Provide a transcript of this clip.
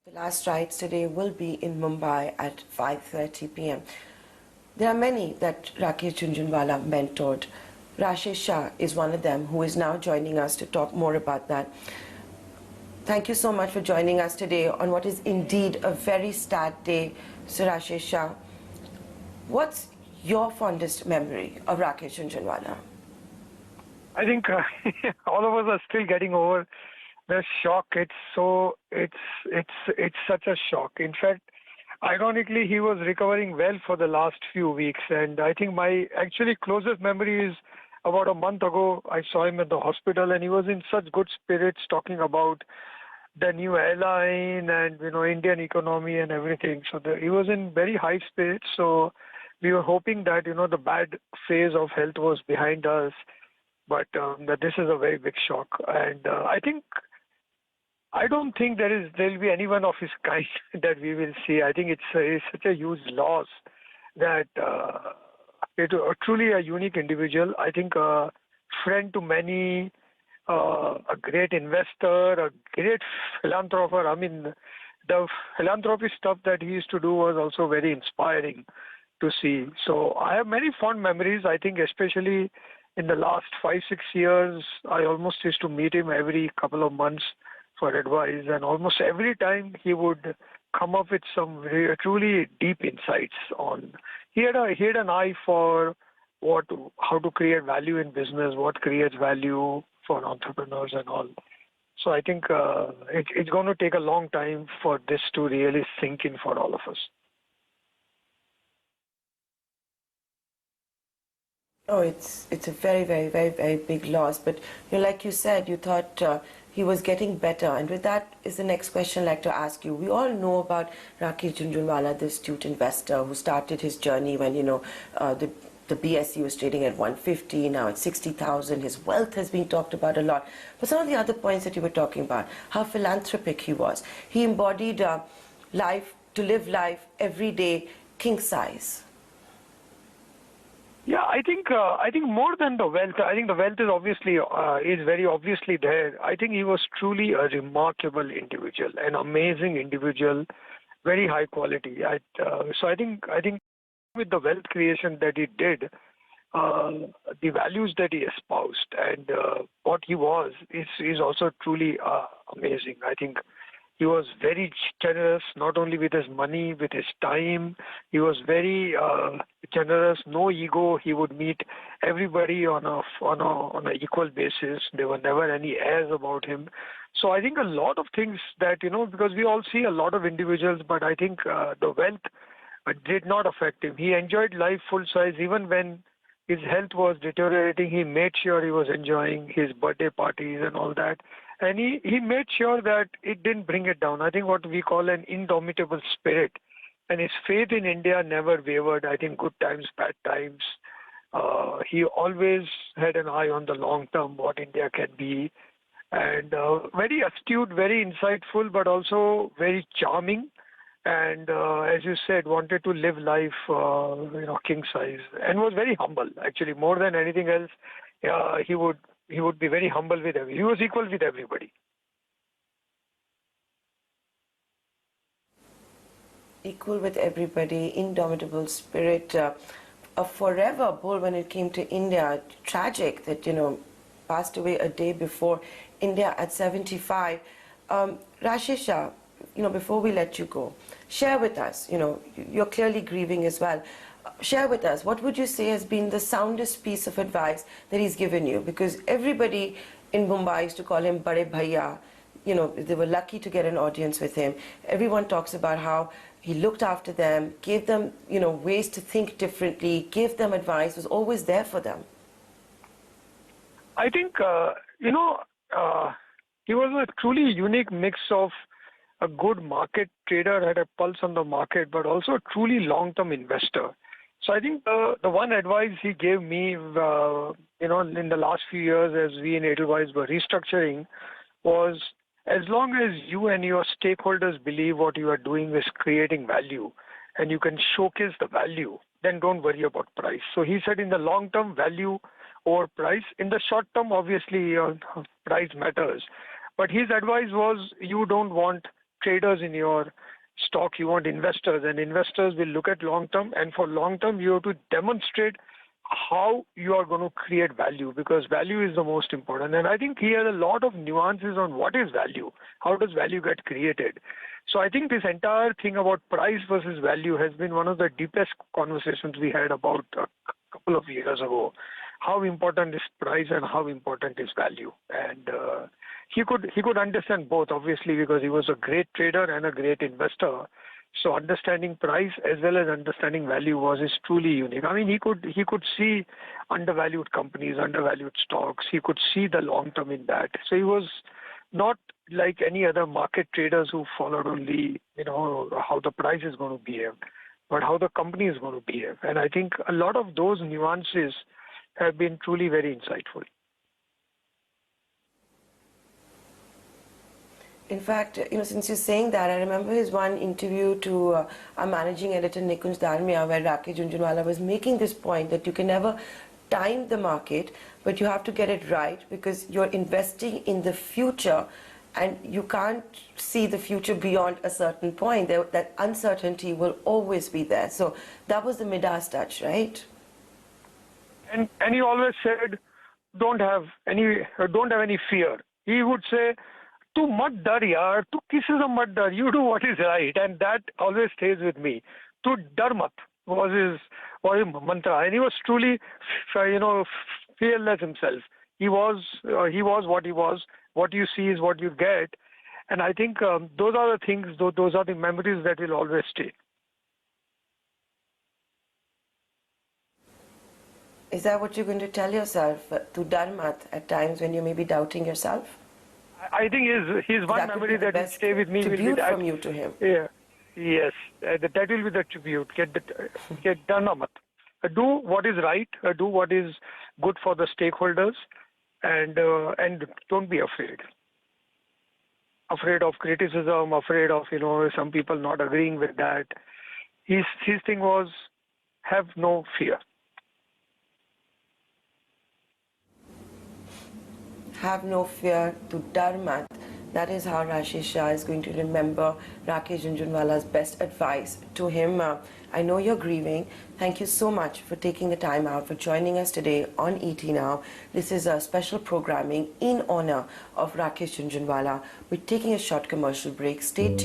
The last rides today will be in Mumbai at 5:30 p.m. There are many that Rakesh Jhunjhunwala mentored. Rashesh Shah is one of them who is now joining us to talk more about that. Thank you so much for joining us today on what is indeed a very sad day, Sir Rashesh Shah. What's your fondest memory of Rakesh Jhunjhunwala? I think all of us are still getting over the shock. It's such a shock. In fact, ironically, he was recovering well for the last few weeks, and I think my actually closest memory is about a month ago. I saw him at the hospital, and he was in such good spirits, talking about the new airline and Indian economy and everything. So he was in very high spirits. So we were hoping that the bad phase of health was behind us, but that this is a very big shock. And I don't think there'll be anyone of his kind that we will see. I think it's such a huge loss that it truly a unique individual. I think a friend to many, a great investor, a great philanthropist. I mean, the philanthropy stuff that he used to do was also very inspiring to see. So I have many fond memories. I think especially in the last 5-6 years, I almost used to meet him every couple of months for advice, and almost every time he would come up with some truly deep insights on. He had an eye for how to create value in business, what creates value for entrepreneurs and all. So I think it's going to take a long time for this to really sink in for all of us. Oh, it's a very, very, very, very big loss. But like you said, you thought he was getting better. And with that is the next question I'd like to ask you. We all know about Rakesh Jhunjhunwala, the astute investor who started his journey when, the BSE was trading at 150, now at 60,000. His wealth has been talked about a lot. But some of the other points that you were talking about, how philanthropic he was. He embodied life, to live life every day, king size. Yeah, I think more than the wealth, I think the wealth is very obviously there. I think he was truly a remarkable individual, an amazing individual, very high quality. So I think with the wealth creation that he did, the values that he espoused and what he was is also truly amazing. I think he was very generous, not only with his money, with his time. He was very generous, no ego. He would meet everybody on a equal basis. There were never any airs about him. So I think a lot of things that because we all see a lot of individuals, but I think the wealth did not affect him. He enjoyed life full size, even when his health was deteriorating. He made sure he was enjoying his birthday parties and all that. And he made sure that it didn't bring it down. I think what we call an indomitable spirit. And his faith in India never wavered. I think good times, bad times. He always had an eye on the long term, what India can be. And very astute, very insightful, but also very charming. And as you said, wanted to live life, king size, and was very humble. Actually, more than anything else, he would be very humble with everyone. He was equal with everybody. Equal with everybody, indomitable spirit, a forever bull when it came to India. Tragic that, passed away a day before India at 75. Rashesh Shah, before we let you go, share with us, you're clearly grieving as well. Share with us, what would you say has been the soundest piece of advice that he's given you? Because everybody in Mumbai used to call him Bade Bhaiya. They were lucky to get an audience with him. Everyone talks about how he looked after them, gave them, ways to think differently, gave them advice, was always there for them. I think, he was a truly unique mix of a good market trader, had a pulse on the market, but also a truly long-term investor. So I think the one advice he gave me, in the last few years as we in Edelweiss were restructuring, was as long as you and your stakeholders believe what you are doing is creating value and you can showcase the value, then don't worry about price. So he said in the long term, value over price. In the short term, obviously, price matters. But his advice was you don't want traders in your stock, you want investors, and investors will look at long term, and for long term you have to demonstrate how you are going to create value, because value is the most important. And I think he has a lot of nuances on what is value, how does value get created. So I think this entire thing about price versus value has been one of the deepest conversations we had about a couple of years ago. How important is price and how important is value? And he could understand both, obviously, because he was a great trader and a great investor. So understanding price as well as understanding value is truly unique. I mean, he could see undervalued companies, undervalued stocks. He could see the long term in that. So he was not like any other market traders who followed only, how the price is going to behave, but how the company is going to behave. And I think a lot of those nuances have been truly very insightful. In fact, since you're saying that, I remember his one interview to our managing editor Nikunj Dalmia, where Rakesh Jhunjhunwala was making this point that you can never time the market, but you have to get it right, because you're investing in the future and you can't see the future beyond a certain point. That uncertainty will always be there. So that was the Midas touch, right? And he always said, don't have any fear. He would say, "Tu mat dar yaar, tu kisi se mat dar. You do what is right," and that always stays with me. "Tu dar mat" was his mantra, and he was truly, fearless himself. He was what he was. What you see is what you get, and I think those are the things. Those are the memories that will always stay. Is that what you're going to tell yourself, to dar mat, at times when you may be doubting yourself? I think his one memory that will stay with me will be that. From you to him. Yeah, yes, that will be the tribute. Get done, Amat. Do what is right. Do what is good for the stakeholders, and don't be afraid. Afraid of criticism. Afraid of some people not agreeing with that. His thing was, have no fear. Have no fear, to dar mat. That is how Rashesh Shah is going to remember Rakesh Jhunjhunwala's best advice to him. I know you're grieving. Thank you so much for taking the time out, for joining us today on ET Now. This is a special programming in honor of Rakesh Jhunjhunwala. We're taking a short commercial break. Stay tuned.